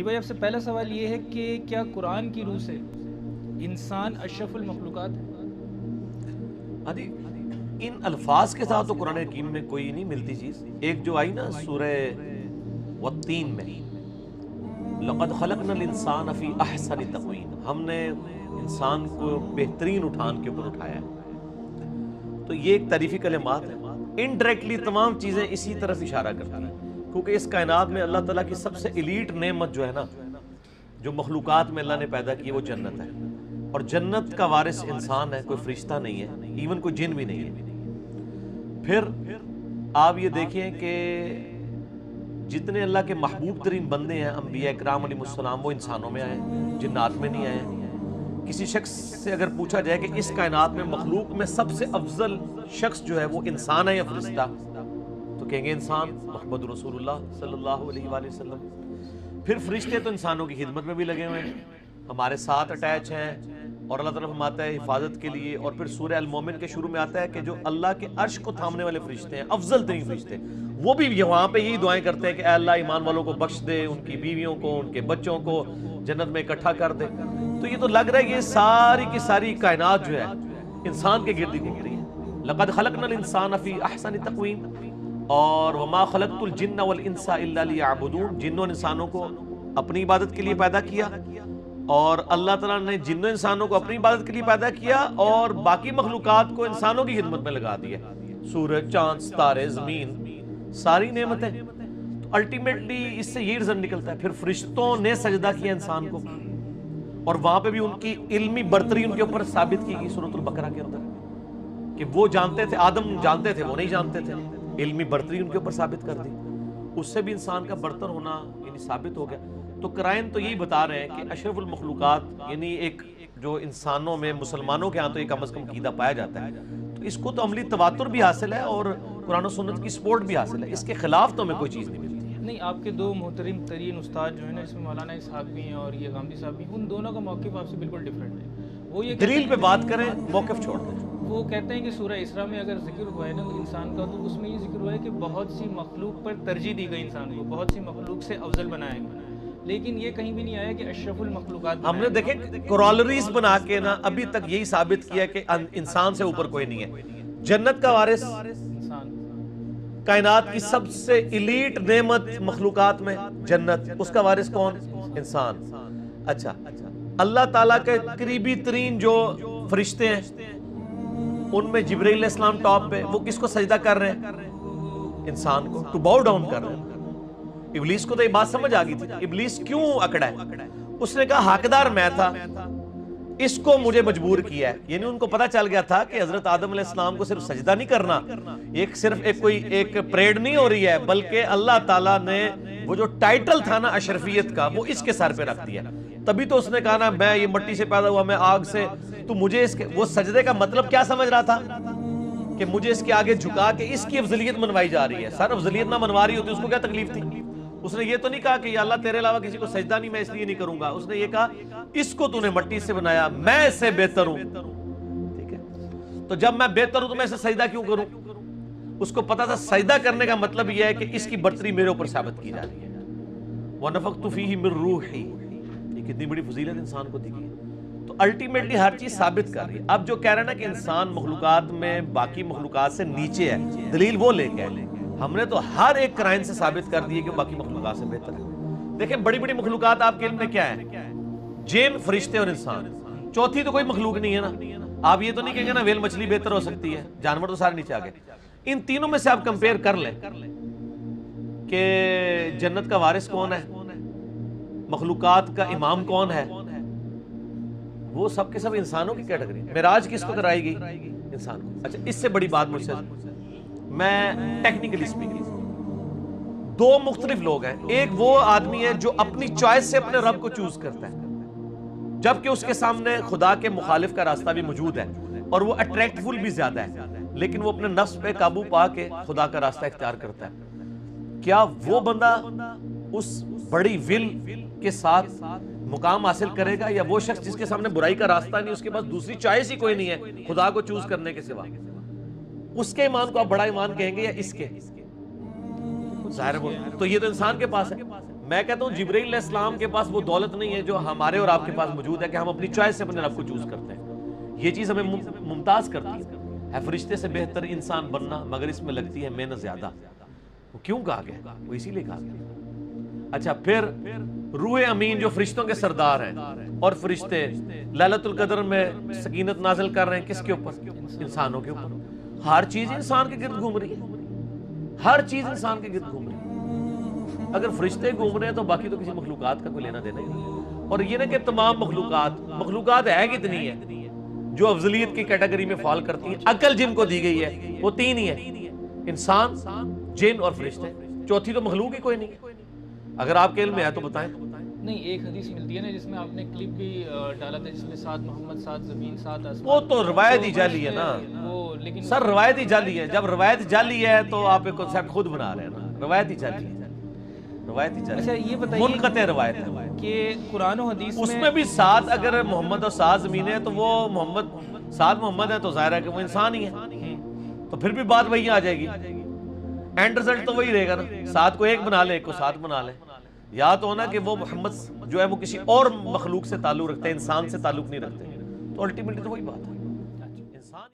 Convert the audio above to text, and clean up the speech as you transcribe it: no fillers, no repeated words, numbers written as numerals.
علی بھائی آپ سے پہلا سوال یہ ہے کہ کیا قرآن کی روح سے انسان اشرف المخلوقات ہے؟ جی، ان الفاظ کے ساتھ تو قرآن حکیم میں کوئی نہیں ملتی چیز. ایک جو آئی نا سورہ والتین میں، لقد خلقنا الانسان فی احسن تقویم، ہم نے انسان کو بہترین اٹھان کے اوپر اٹھایا ہے. تو یہ ایک تعریفی کلمات ہے. انڈائریکٹلی تمام چیزیں اسی طرف اشارہ کرتی ہیں، کیونکہ اس کائنات میں اللہ تعالیٰ کی سب سے ایلیٹ نعمت جو ہے نا، جو مخلوقات میں اللہ نے پیدا کی، وہ جنت ہے. اور جنت کا وارث انسان ہے، کوئی فرشتہ نہیں ہے، ایون کوئی جن بھی نہیں ہے. پھر آپ یہ دیکھیں کہ جتنے اللہ کے محبوب ترین بندے ہیں، انبیاء اکرام علیہ السلام، وہ انسانوں میں آئے ہیں، جنات میں نہیں آئے ہیں. کسی شخص سے اگر پوچھا جائے کہ اس کائنات میں مخلوق میں سب سے افضل شخص جو ہے وہ انسان ہے یا فرشتہ، تو کہیں گے انسان، محمد رسول اللہ صلی اللہ علیہ وآلہ وسلم. پھر فرشتے تو انسانوں کی خدمت میں بھی لگے ہوئے ہیں، ہمارے ساتھ اٹیچ ہیں، اور اللہ تعالیٰ فرماتا ہے حفاظت کے لیے. اور پھر سورہ المومن کے شروع میں آتا ہے کہ جو اللہ کے عرش کو تھامنے والے فرشتے ہیں، افضل ترین فرشتے، وہ بھی وہاں پہ یہی دعائیں کرتے ہیں کہ اے اللہ ایمان والوں کو بخش دے، ان کی بیویوں کو، ان کے بچوں کو جنت میں اکٹھا کر دے. تو یہ تو لگ رہا ہے کہ یہ ساری کی ساری کائنات جو ہے انسان کے گرد ہی گھوم رہی ہے. لقد خلقنا الانسان فی احسن تقویم، اور وما خلقت الجن والانس الا لیعبدون، جنوں نے انسانوں کو اپنی عبادت کے لیے پیدا کیا، اور اللہ تعالیٰ نے جنوں انسانوں کو اپنی عبادت کے لیے پیدا کیا اور باقی مخلوقات کو انسانوں کی خدمت میں لگا دیا. سورج، چاند، ستارے، زمین، ساری نعمتیں. تو الٹیمیٹلی اس سے یہ رزلٹ نکلتا ہے. پھر فرشتوں نے سجدہ کیا انسان کو، اور وہاں پہ بھی ان کی علمی برتری ان کے اوپر ثابت کی گئی سورۃ البقرہ کے اندر، کہ وہ جانتے تھے، آدم جانتے تھے، وہ نہیں جانتے تھے. علمی برتری ان کے اوپر ثابت کر دی، اس سے بھی انسان کا برتر ہونا یعنی ثابت ہو گیا. تو قرائن تو یہی بتا رہے ہیں کہ اشرف المخلوقات یعنی ایک جو انسانوں میں، مسلمانوں کے ہاں تو یہ کم از کم عقیدہ پایا جاتا ہے. تو اس کو تو عملی تواتر بھی حاصل ہے اور قرآن و سنت کی سپورٹ بھی حاصل ہے. اس کے خلاف تو ہمیں کوئی چیز نہیں ملتی ہے. نہیں، آپ کے دو محترم ترین استاد جو ہیں نا، اس میں مولانا اسحاق بھی ہیں اور یہ غامدی صاحب بھی، ان دونوں کا موقف آپ سے بالکل ڈفرینٹ ہے. وہ یہ دلیل پہ بات کریں، موقف چھوڑ دیں. وہ کہتے ہیں کہ سورہ اسراء میں اگر ذکر ہوا ہے نا انسان کا، تو اس میں یہ ذکر ہوا ہے کہ بہت سی مخلوق پر ترجیح دی گئی، انسان کو بہت سی مخلوق سے افضل بنایا گیا، لیکن یہ کہیں بھی نہیں آیا کہ اشرف المخلوقات. ہم نے دیکھیں کورالریز بنا کے نا ابھی تک یہی ثابت کیا کہ انسان سے اوپر کوئی نہیں ہے. جنت کا وارث انسان، کائنات کی سب سے ایلیٹ نعمت مخلوقات میں جنت، اس کا وارث کون؟ انسان. اچھا، اللہ تعالیٰ کے قریبی ترین جو فرشتے ہیں ان میں جبرائیل علیہ السلام ٹاپ پہ، وہ کس کو سجدہ کر رہے ہیں؟ انسان کو، ٹو باؤ ڈاؤن کر رہے ہیں. ابلیس کو تو یہ بات سمجھ آ گئی تھی. ابلیس کیوں اکڑا ہے؟ اس نے کہا حقدار میں تھا، اس کو مجھے مجبور کیا ہے. یعنی ان کو پتا چل گیا تھا کہ حضرت آدم علیہ السلام کو صرف سجدہ نہیں کرنا، صرف ایک پریڈ نہیں ہو رہی ہے، بلکہ اللہ تعالیٰ نے وہ جو ٹائٹل تھا نا اشرفیت کا، وہ اس کے سر پہ رکھ دیا. تبھی تو اس نے کہا نا میں یہ مٹی سے پیدا ہوا، میں آگ سے، تو مجھے اس کے، وہ سجدے کا مطلب کیا سمجھ رہا تھا کہ مجھے اس کے آگے جھکا کے اس کی افضلیت منوائی جا رہی ہے. سر افضلیت نہ منوا رہی ہوتی اس کو کیا تکلیف تھی؟ اس نے یہ تو نہیں کہا کہ یا اللہ تیرے علاوہ کسی کو سجدہ نہیں، میں اس لیے نہیں کروں گا. اس نے یہ کہا اس کو تو نے مٹی سے بنایا، میں اس سے بہتر ہوں. ٹھیک ہے، تو جب میں بہتر ہوں تو میں اسے سجدہ کیوں کروں؟ اس کو پتا تھا سجدہ کرنے کا مطلب یہ ہے کہ اس کی برتری میرے اوپر ثابت کی جا رہی ہے. وَنَفَخْتُ فِيهِ مِن رُوحِي، یہ کتنی بڑی فضیلت انسان کو دی گئی. تو الٹیمیٹلی ہر چیز ثابت کر رہی ہے. اب جو کہہ رہے ہیں نا کہ انسان مخلوقات میں باقی مخلوقات سے نیچے ہے، دلیل وہ لے کے آئے. ہم نے تو ہر ایک قرائن سے ثابت کر دیے کہ باقی مخلوقات سے بہتر ہے. دیکھیں بڑی بڑی مخلوقات آپ کے علم میں کیا ہے؟ جن، فرشتے اور انسان. چوتھی تو کوئی مخلوق نہیں ہے نا. آپ یہ تو نہیں کہیں گے نا ویل مچھلی بہتر ہو سکتی ہے، جانور تو سارے نیچے آ گئے. ان تینوں میں سے آپ کمپیئر کر لیں کہ جنت کا وارث کون ہے، مخلوقات کا امام کون ہے. وہ سب کے سب انسانوں کی کیٹیگری. معراج کس کو کرائی گئی؟ انسان کو. اچھا، اس سے بڑی بات مجھ سے، میں ٹیکنیکلی اسپیکنگ، دو مختلف لوگ ہیں. ایک وہ آدمی ہے جو اپنی چوائس سے اپنے رب کو چوز کرتا ہے، جبکہ اس کے سامنے خدا کے مخالف کا راستہ بھی موجود ہے اور وہ اٹریکٹفل بھی زیادہ ہے، لیکن وہ اپنے نفس پہ قابو پا کے خدا کا راستہ اختیار کرتا ہے. کیا وہ بندہ اس بڑی ول کے ساتھ مقام حاصل کرے گا، یا وہ شخص جس کے سامنے برائی کا راستہ نہیں، اس کے پاس دوسری چوائس ہی کوئی نہیں ہے خدا کو چوز کرنے کے سوا؟ اس کے ایمان کو آپ بڑا ایمان کہیں گے یا اس کے؟ ظاہر ہے تو یہ تو انسان کے پاس ہے. میں کہتا ہوں جبرائیل علیہ السلام کے پاس وہ دولت نہیں ہے جو ہمارے اور آپ کے پاس موجود ہے کہ ہم اپنی چوائس سے اپنے رب کو چوز کرتے ہیں. یہ چیز ہمیں ممتاز کرتی ہے فرشتے سے بہتر انسان بننا، مگر اس میں لگتی ہے محنت زیادہ. وہ کیوں کہا گیا؟ وہ اسی لیے کہا گیا. اچھا پھر روح امین جو فرشتوں کے سردار ہیں، اور فرشتے لیلۃ القدر میں سکینت نازل کر رہے ہیں کس کے اوپر؟ انسانوں کے اوپر. ہر چیز انسان کے گرد گھوم رہی ہے، ہر چیز انسان کے گرد گھوم رہی ہے. اگر فرشتے گھوم رہے ہیں تو باقی تو کسی مخلوقات کا کوئی لینا دینا ہی نہیں. اور یہ نہ کہ تمام مخلوقات ہے کتنی ہے جو افضلیت کی کیٹیگری میں فال کرتی ہیں. عقل جن کو دی گئی ہے وہ 3 ہی ہے، انسان، جن اور فرشتے. چوتھی تو مخلوق ہی کوئی نہیں ہے. اگر آپ کے علم میں ہے تو بتائیں. نہیں، ایک حدیث ملتی ہے نا جس میں آپ نے کلپ بھی ڈالا تھا جس میں 7 محمد 7 زمین 7 آسمان. وہ تو روایت ہی جعلی ہے نا وہ لیکن سر، روایت ہی جعلی ہے. جب روایت جعلی ہے تو آپ ایک کنسیپٹ خود بنا رہے ہیں نا. روایت ہی جعلی ہے، روایت ہی جعلی. اچھا یہ بتائیے منقطع روایت ہے کہ قرآن و حدیث اس میں بھی 7 اگر محمد اور 7 زمینیں ہیں تو وہ 7 محمد ہیں تو ظاہر ہے کہ وہ انسان ہی ہے. تو پھر بھی بات وہی آ جائے گی، اینڈ رزلٹ تو وہی رہے گا نا. 7 کو 1 بنا لے، 1 کو 7 بنا لے. یا تو ہونا کہ وہ محمد جو ہے وہ کسی اور مخلوق سے تعلق رکھتے ہیں، انسان سے تعلق نہیں رکھتے. تو الٹیمیٹلی تو وہی بات ہے.